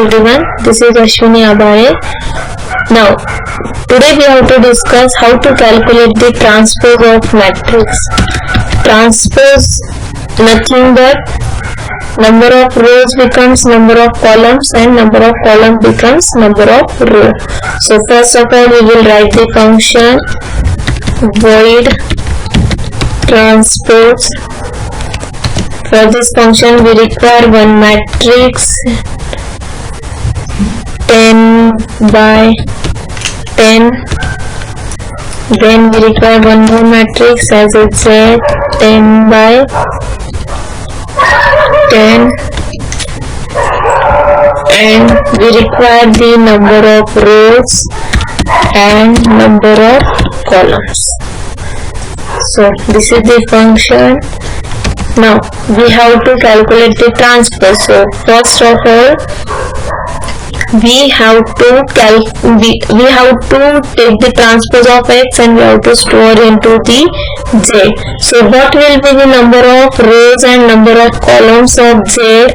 everyone. This is Ashwini Abare. Now, today we have to discuss how to calculate the transpose of matrix. Transpose nothing but number of rows becomes number of columns and number of column becomes number of row. So first of all we will write the function void transpose. For this function we require one matrix 10 by 10. Then we require one more matrix as a Z 10 by 10, and we require the number of rows and number of columns. So this is the function. Now we have to calculate the transpose. So first of all we have to take the transpose of x and we have to store into the z. So what will be the number of rows and number of columns of z?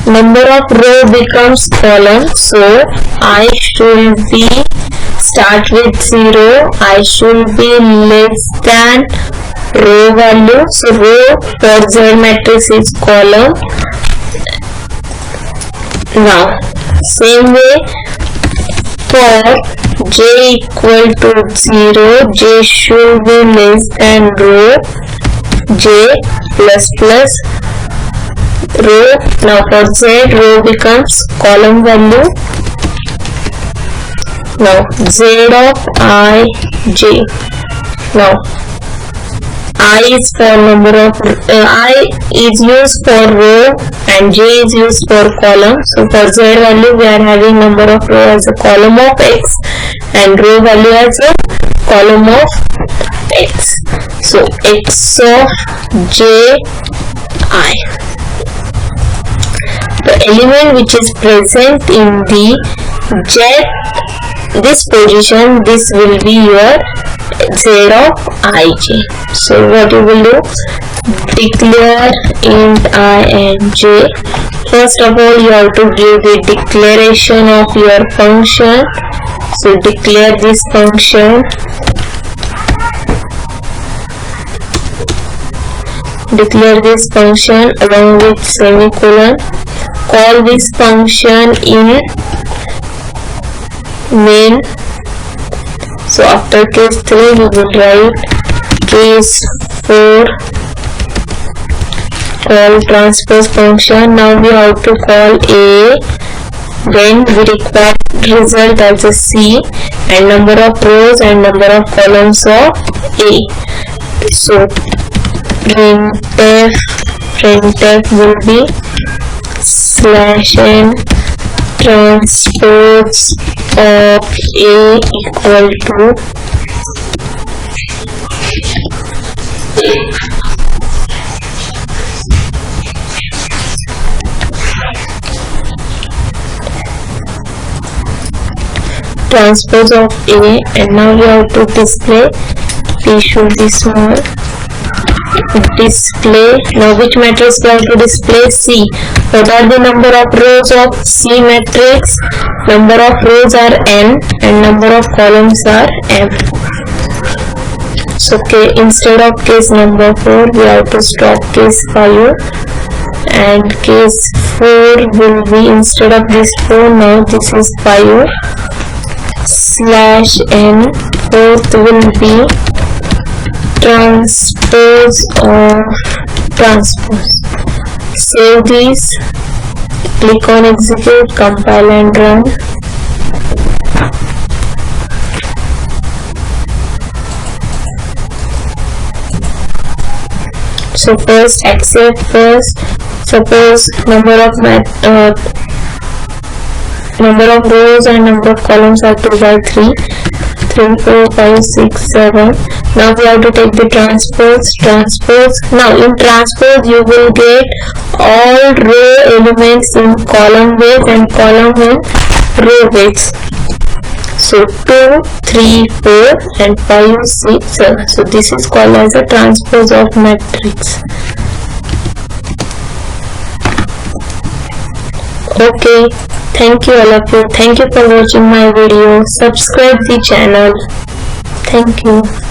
Number of row becomes column, so I should be start with 0. I should be less than row value. So row for z matrix is column. Now same way for j equal to 0, j should be less than row, j plus plus row. Now for z, row becomes column value. Now z of I, j. Now I is for number of I is used for row and j is used for column. So for z value we are having number of row as a column of x and row value as a column of x. So x of j I. The element which is present in the this position, this will be your z of ij. So what you will do? Declare int I and j. First of all you have to give the declaration of your function. So declare this function. Declare this function along with semicolon. Call this function in main. So after case 3 we will write case 4 call transpose function. Now we have to call a, then we require result as a c and number of rows and number of columns of a. So printf will be /n transpose of a equal to transpose of a, and now we have to display. P should be small. Display. Now which matrix we have to display? C. What are the number of rows of C matrix? Number of rows are n and number of columns are m. So instead of case number 4 we have to stop case 5 and case 4 will be instead of this 4 now this is 5 /n. Fourth will be transpose of transpose. Save this, click on execute, compile and run. So first accept first. Suppose number of rows and number of columns are 2 by 3. 3, 4, 5, 6, 7. Now we have to take the transpose. Now in transpose you will get all row elements in column weight and column in row weights. So 2, 3, 4 and 5, 6, 7. So this is called as a transpose of matrix. Okay, thank you all of you. Thank you for watching my video. Subscribe the channel. Thank you.